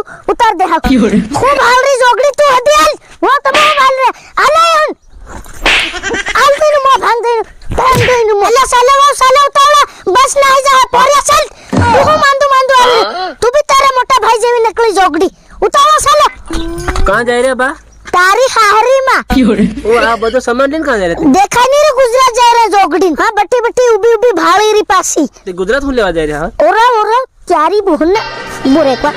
दू उतार दे हां खूब हाल रही जोगड़ी तू हदी हाल वो तो मैं हाल रे आले हन आल दे मो भांग दे मो अल्लाह साला उतारा बस नहीं जा पोरिया चल तू मांदू आले तू भी तेरे मोटा भाई जेवी नकली जोगड़ी उतारो साला कहां जाय रे बा तारी हारी मां ओ आ બધો સામાન લઈને કहां જાય રે देखा नहीं रे गुजरात जा रे जोगड़ी हां बट्टी उबी भाળી री पासी તે ગુજરાત હું લેવા જાય રે હા ओरा त्यारी बोहन बोरे का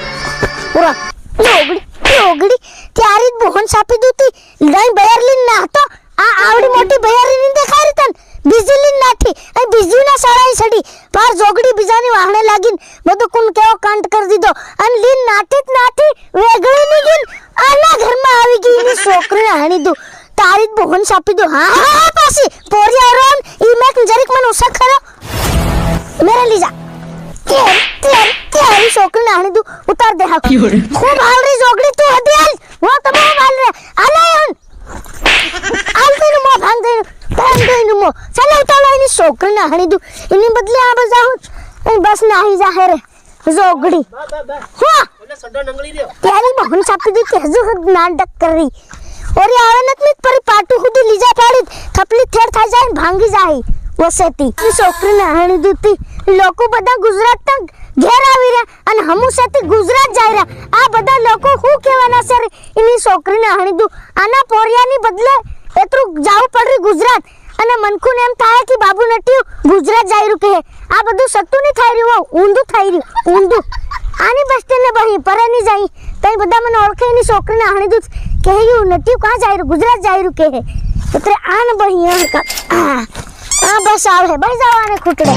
ओरा जोगड़ी त्यारी बोहन सापी दूती लई बयरली ना तो आ आवडी मोटी बयरली ने देखाय रे तन बिजली नाठी ए बिजली ना सळाई सडी पार जोगड़ी बिजानी वाहणे लागिन બધું કુન કેવો કાંટ કરી દીધો અને લીન નાठी વેગળી ની ગીન આના ઘરમાં આવી ગઈ ની છોકરી હાણી દો તારી બોહન સાપી દો હા પાસી પોરિયા રોન ઈ મેક જરીક મને ઓસા ખરો મેરે લી જા तेरी छोकरी नानी दू उतार दे हां खूब हाल रही जोगड़ी तू हदी हाल वो तो मैं हाल रे आले हन आल दे मो भांग दे मो चल उतार इनी छोकरी नानी दू इनी बदले आ बजाऊ बस नाही जा है रे जोगड़ी हां એટલે સડો નંગળી રહ્યો तेरी बहन सापी दी तेजू नाटक कर रही और ये आवेनत में परी पाटू खुदी लीजा पाड़ी थपली थेड़ था जाए भांगी जाए वसेती ई छोकरी नानी दूती લોકો બધા ગુજરાત તક ઘેર આવી રહ્યા અને હમુ સાથે ગુજરાત જાય રહ્યા આ બધા લોકો હું કહેવાના સર એની છોકરીને હાણી દુ આના પોરિયાની બદલે એતરું જાવું પડરી ગુજરાત અને મનકુને એમ થાય કે બાબુ નટિયું ગુજરાત જાય રહ્યું કહે આ બધું સત્તુ નહીં થઈ રહ્યું ઊંધું થઈ રહ્યું ઊંધું આની બસ્તીને બહી પરેની જાય તઈ બધા મને ઓળખે એની છોકરીને હાણી દુ કહે નટિયું કાં જાય રહ્યું ગુજરાત જાય રહ્યું કહે એટલે આન બહી આ બસ આવે બસ જવાને ખૂટડે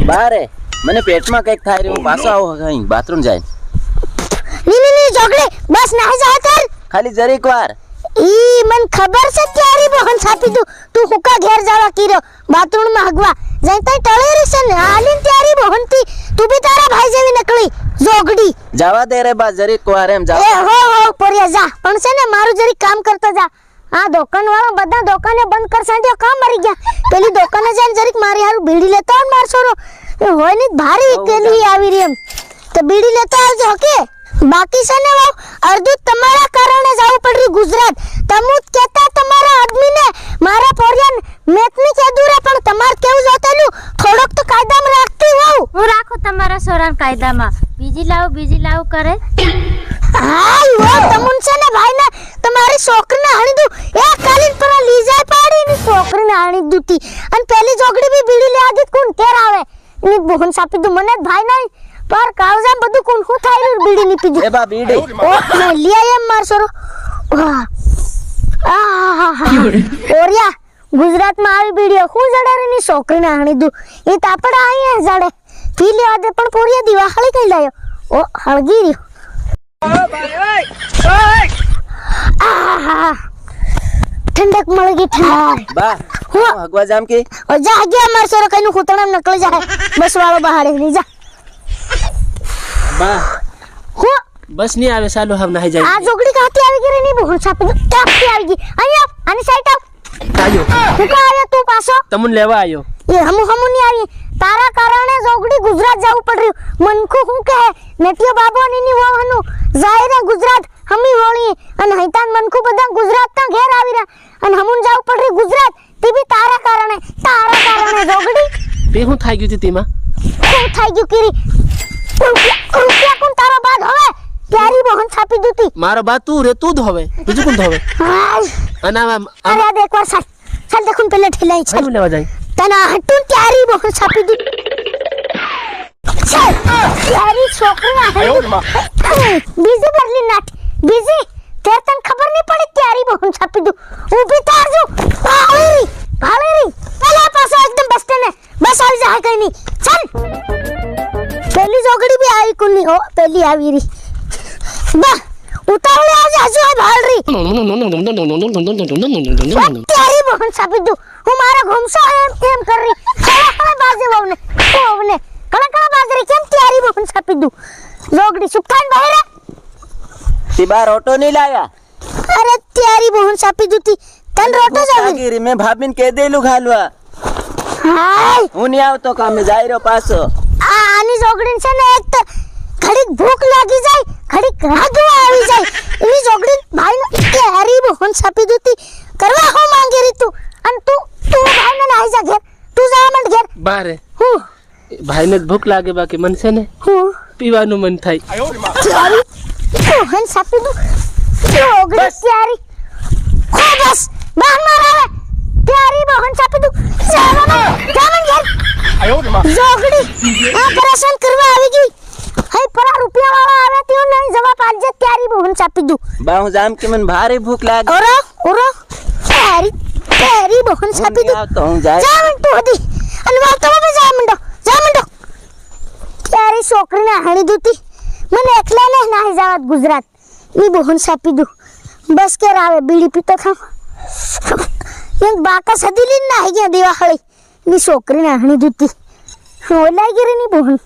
બારે મને પેટમાં કઈક થાય રહ્યું પાછો આવો અહીં બાથરૂમ જાય ની જોગડે બસ ના જા કર ખાલી જરીક વાર ઈ મન ખબર છે તારી બહન છાપી દઉં તું હુકા ઘેર જાવા કીરો બાથરૂમ માં હગવા જઈ તઈ ટળે રહેશે ને હાલીન તારી બહન થી તું બી તારા ભાઈ જેવી નકળી જોગડી જવા દે રે બા જરીક વાર એમ જાવ એ હો પોરિયા જા પણ છે ને મારું જરીક કામ કરતો જા આ દુકાન વાળા બધા દુકાને બંધ કર સાંજે કામ મરી ગયા પેલી દુકાને જઈને જરીક મારી હારું બીડી લેતો આવ મારસો હોય ને ભારી કેલી આવી રી એમ તો બીડી લેતો આવજો ઓકે બાકી છે ને અર્ધું તમારા કારણે જાવું પડ્યું ગુજરાત તમુત કેતા તમારા આદમીને મારા પોરિયાન મેતની કેદું રે પણ તમાર કેવું જોતેલું થોડોક તો કાયદામાં રાખતી હોવ હું રાખો તમારા સોરાન કાયદામાં બીજી લાવ કરે હાય વો તમુન છે ને ભાઈ ને તમારી છોકરીને હાણી દઉં એક કાલીન પર લીજાય પાડી ની છોકરીને હાણી દૂતી અને પેલી જોગડી બી બીડી લે આદિત કોણ કેર આવે ની બોહન સાપી દઉં મને ભાઈ નહીં પર કાવજા બધું કોણ હું થાય બીડી ની પીધી એ બા બીડી ઓ મે લિયા એમ માર સોરો ઓરિયા ગુજરાતમાં આવી બીડીઓ હું જડે ની છોકરીને હાણી દઉં એ તાપડા આયા જડે પી લેવા દે પણ પોરિયા દિવાળી કઈ લાયો ઓ હળગી રહ્યો ठंडक मळ गई ठंडक બા હું હગવા જામ કે ओ जा गया मार सोरो कनु खुतणम नकल जा बस वालो बहाड़े नहीं जा બા हो બસ ની આવે ચાલો હમ નાહી જાય आ जोगड़ी काती આવી ગઈ ની બહુ છાપી કાતી આવી ગઈ આયો આની સાઈડ આયો હું કા આયા તું પાછો તમને લેવા આયો એ હમુ ની આવી તારા કારણે જોગડી ગુજરાત જાવું પડ્યું મનખુ હું કહે નટિયો બાબો ની વહનુ જાય રે ગુજરાત હમી હોળી અને હૈતાન મનખુ બધા ગુજરાત તા ઘેર આવી રહ્યા અને હમુન જાવું પડ્યું ગુજરાત તે બી તારા કારણે જોગડી તે હું થઈ ગયું તેમાં શું થઈ ગયું કીરી રૂપિયા કોણ તારો બાદ હવે પ્યારી બહન છાપી દૂતી મારો બા તું રે તું ધોવે બીજું કોણ ધોવે અને અરે આ દેખ વાર સાલ દેખું પેલે ઠેલાઈ છે લેવા જાય તના હટું પ્યારી બહન છાપી દૂ પ્યારી છોકરી બીજી બદલી નાઠ બીજી તે તને ખબર નહીં પડી પ્યારી બહન છાપી દૂ ઊભી તારજો ભાળેરી પેલા પાછો એકદમ બસ ને બસ આવી જા કઈ નહીં ચાલ પેલી જોગડી બી આવી કુની હો પેલી આવી રી બા ઉતાવળે આજે હજુ આ ભાળરી પ્યારી બહન છાપી દૂ હું મારા ઘૂમસો એમ કરી કળા બાજે વવને કળા બાજરી કેમ પ્યારી બહન છાપી દૂ જોગડી સુખાન બહેરે તી બાર ઓટો નહીં લાયા અરે પ્યારી બહન છાપી દૂતી તન રોટો જાવી ગીરી મે ભાભીને કહી દેલું ઘાલવા હાય હું નહીં આવતો કામે જાય રહ્યો પાછો આની જોગડી છે ને એક તો ઘડીક ભૂખ લાગી જાય ઘડીક રાગવા આવી જાય એની જોગડી ભાઈને કેરી બહન સાપી દૂતી કરવા હો માંગી રી તું અને તું ભાઈને નાઈ જા ઘેર તું જા મંડ ઘેર બારે હું ભાઈને જ ભૂખ લાગે બાકી મન છે ને હું પીવાનું મન થાય કેરી બહન સાપી દૂ જોગડી કેરી હો બસ બહાર માર આવે કેરી બહન સાપી દૂ જા મંડ ઘેર જોગડી ઓપરેશન કરવા આવી ગઈ હઈ પરા રૂપિયા વાળા આવે તેઓ નહીં જવાબ આજે ત્યારી બહન ચાપી દઉં બા હું જામ કે મને ભારે ભૂખ લાગે ઓરો ત્યારી બહન ચાપી દઉં તો હું જાય જા મંટો હતી અને વાતો માં જા મંડો ત્યારી છોકરીને હાણી દૂતી મને એકલાને નાહી જાવત ગુજરાત ઈ બહન ચાપી દઉં બસ કે આવે બીડી પીતો ખામ એક બાકા સદીલી નાહી ગયા દિવાળી ની છોકરીને હાણી દૂતી ઓલાઈ ગઈ ની બહન